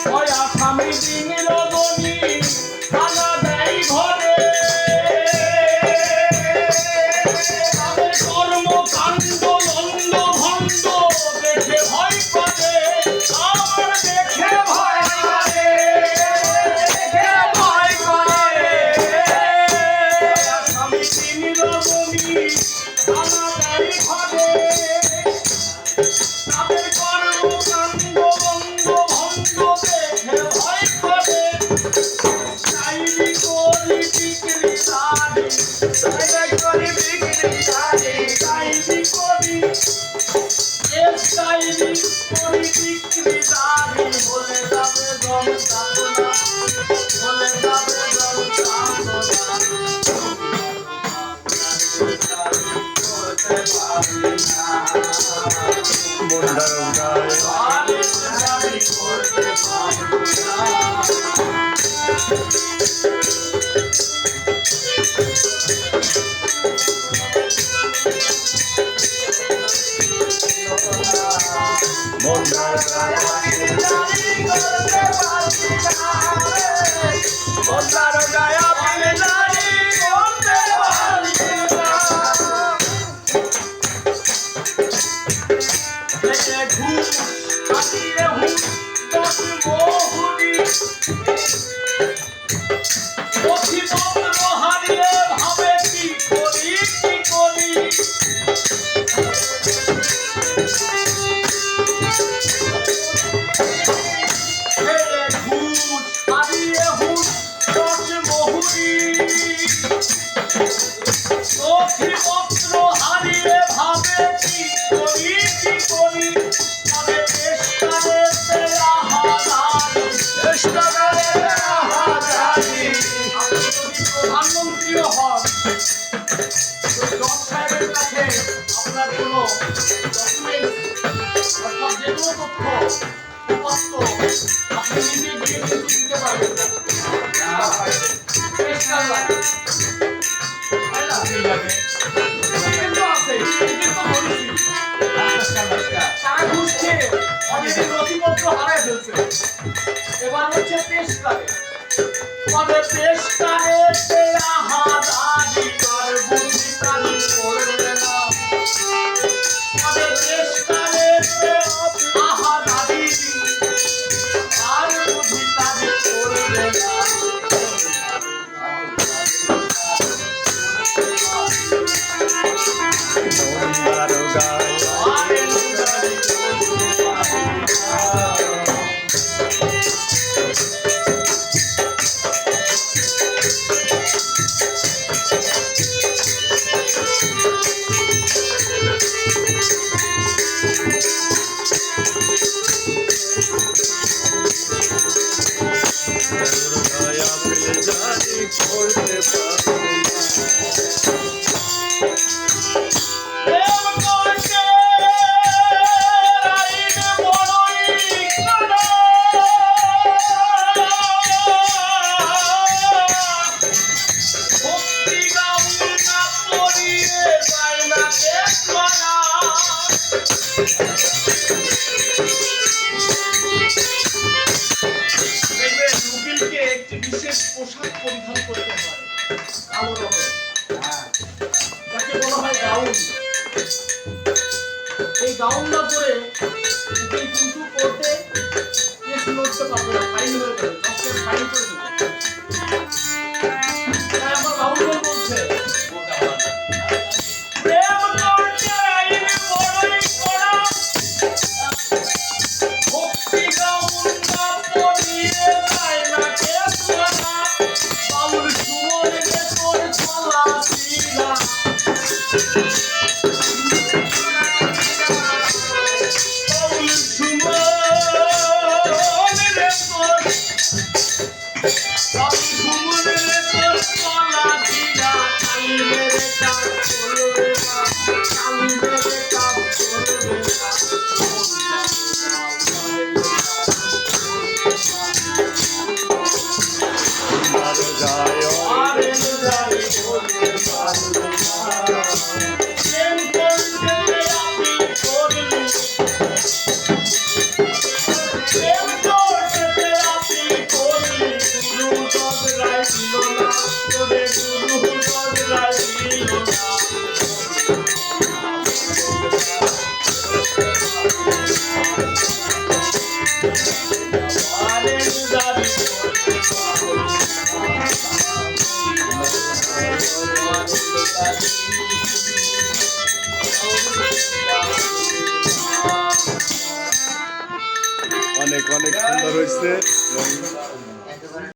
ওই আসামি দিন রজনী খানা দেয় ঘরে তাদের কর্মকাণ্ড লন্ড ভণ্ড দেখে ভয় করে আমার দেখে ভয় করে আসামি দিন রজনী খানা দেয় ঘরে তাদের কর্মকাণ্ড লন্ড ভণ্ড দেখে ভয় করে চাইরি করি বিক্রি দাঁড়ি চাইরি করি বিক্রি দাঁড়ি চাইরি করি বিক্রি দাঁড়ি বলে যাবে দম চাকনা বলে যাবে দম চাকনা করতে পারি না মন্দার গায় আমি করতে পারি না মন্দার গায় আমি করতে পারি না মন্দার গায় আমি করতে পারি না ঘুষ কাটিয়ে হুস দশ বহুরি পথিপত্র হারিয়ে ভাবে কি করি ঘুষ হারিয়ে হুস দশ বহুরি পথিপত্র হারিয়ে ভাবে কি করি তবে চেষ্টারে আহারি আপনি যদি প্রধানমন্ত্রীও হন জজ সাহেবের কাছে আপনার কোনো ডকুমেন্টস অর্থাৎ যে কোনো তথ্য উপাত্ত আপনি নিজে গিয়ে কিন্তু দিতে পারবেন তারা ঘুষ খেয়ে অলরেডি নথিপত্র হারায় ফেলছে এবার হচ্ছে পেশকারে তবে পেশকারে আহারি আর বুঝি কালি করবে না তবে পেশকারে আহারি আর বুঝি কালি করবে না মন্দার গায় করতে পারি একটি বিশেষ পোশাক পরিধান করতে হয় কালো রঙের যাকে বলা হয় গাউন এই গাউন না পরে উকিল কিন্তু কোর্টে কেস লড়তে পারবে না ফাইন হয়ে যাবে ডক্টর ফাইন করে দেবে তাই আমার গাউন বলছে প্রেম করতে আইন বড়ই কড়া ভক্তি গাউন না পরিয়ে যায় না কেস করা বাউল সুমন রে তোর চলা ছিলা বাউল সুমন রে তোর চলা ছিলা কালি মেরে কাজ করবে না কালি মেরে কাজ করবে না অনেক সুন্দর হয়েছে এবং